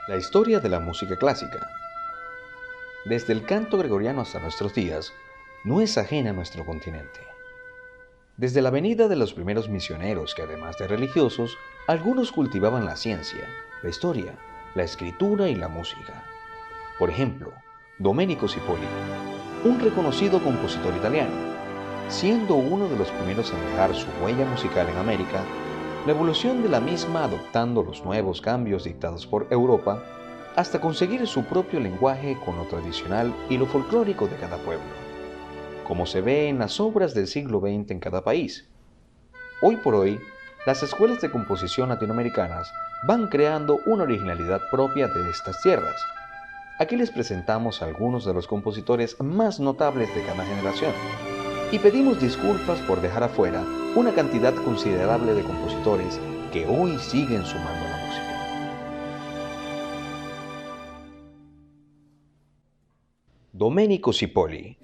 La historia de la música clásica. Desde el canto gregoriano hasta nuestros días, no es ajena a nuestro continente. Desde la venida de los primeros misioneros que, además de religiosos, algunos cultivaban la ciencia, la historia, la escritura y la música. Por ejemplo, Domenico Sipoli, un reconocido compositor italiano, siendo uno de los primeros en dejar su huella musical en América, la evolución de la misma adoptando los nuevos cambios dictados por Europa, hasta conseguir su propio lenguaje con lo tradicional y lo folclórico de cada pueblo, como se ve en las obras del siglo XX en cada país. Hoy por hoy, las escuelas de composición latinoamericanas van creando una originalidad propia de estas tierras. Aquí les presentamos a algunos de los compositores más notables de cada generación, y pedimos disculpas por dejar afuera una cantidad considerable de compositores que hoy siguen sumando a la música. Domenico Sipoli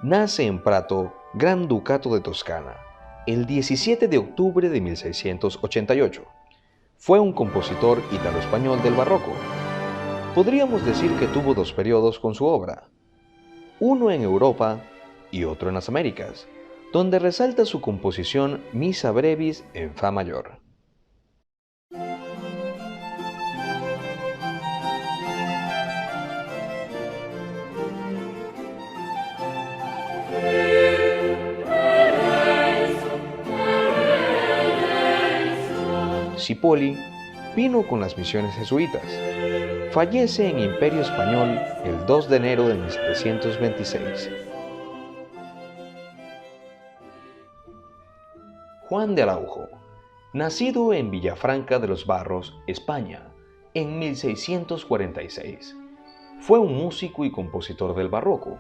nace en Prato, Gran Ducado de Toscana, el 17 de octubre de 1688. Fue un compositor italo-español del barroco. Podríamos decir que tuvo dos periodos con su obra, uno en Europa y otro en las Américas, donde resalta su composición Missa Brevis en Fa mayor. Sipoli vino con las misiones jesuitas. Fallece en Imperio Español el 2 de enero de 1726. Juan de Araujo, nacido en Villafranca de los Barros, España, en 1646. Fue un músico y compositor del barroco.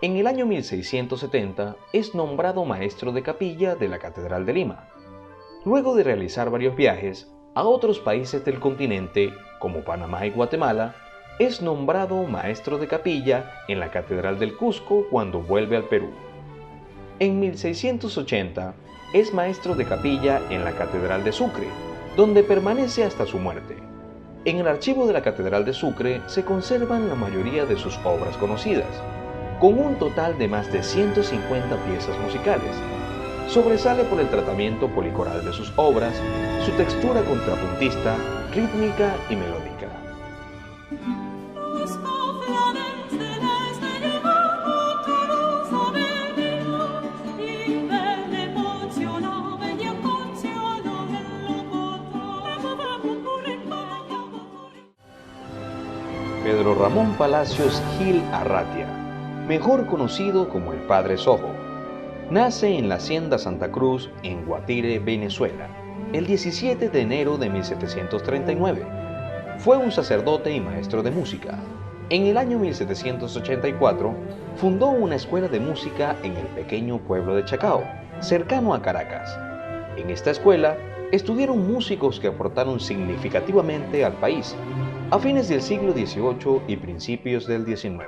En el año 1670 es nombrado maestro de capilla de la Catedral de Lima. Luego de realizar varios viajes a otros países del continente, como Panamá y Guatemala, es nombrado maestro de capilla en la Catedral del Cusco cuando vuelve al Perú. En 1680 es maestro de capilla en la Catedral de Sucre, donde permanece hasta su muerte. En el archivo de la Catedral de Sucre se conservan la mayoría de sus obras conocidas, con un total de más de 150 piezas musicales. Sobresale por el tratamiento policoral de sus obras, su textura contrapuntista, rítmica y melódica. Pedro Ramón Palacios Gil Arratia, mejor conocido como el Padre Sojo, nace en la Hacienda Santa Cruz, en Guatire, Venezuela, el 17 de enero de 1739. Fue un sacerdote y maestro de música. En el año 1784, fundó una escuela de música en el pequeño pueblo de Chacao, cercano a Caracas. En esta escuela estudiaron músicos que aportaron significativamente al país a fines del siglo XVIII y principios del XIX,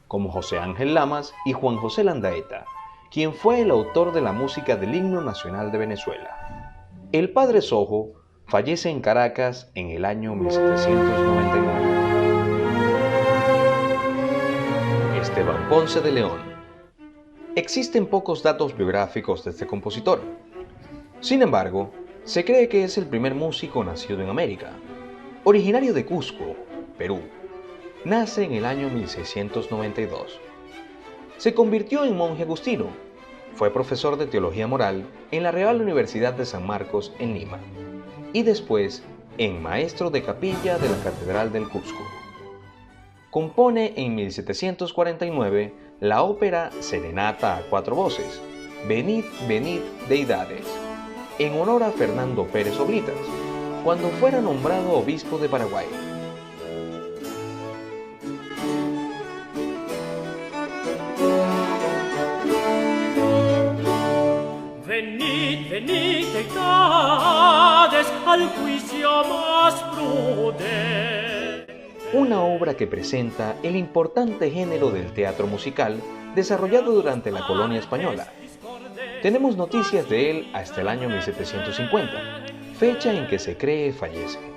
como José Ángel Lamas y Juan José Landaeta, quien fue el autor de la música del himno nacional de Venezuela. El Padre Sojo fallece en Caracas en el año 1799. Esteban Ponce de León. Existen pocos datos biográficos de este compositor. Sin embargo, se cree que es el primer músico nacido en América. Originario de Cusco, Perú, nace en el año 1692. Se convirtió en monje agustino. Fue profesor de teología moral en la Real Universidad de San Marcos en Lima y después en maestro de capilla de la Catedral del Cusco. Compone en 1749 la ópera Serenata a cuatro voces, Venid, venid, deidades, en honor a Fernando Pérez Oblitas, cuando fuera nombrado obispo de Paraguay. Venid, venid, deidades, al juicio más prudente. Una obra que presenta el importante género del teatro musical desarrollado durante la colonia española. Tenemos noticias de él hasta el año 1750, fecha en que se cree fallece.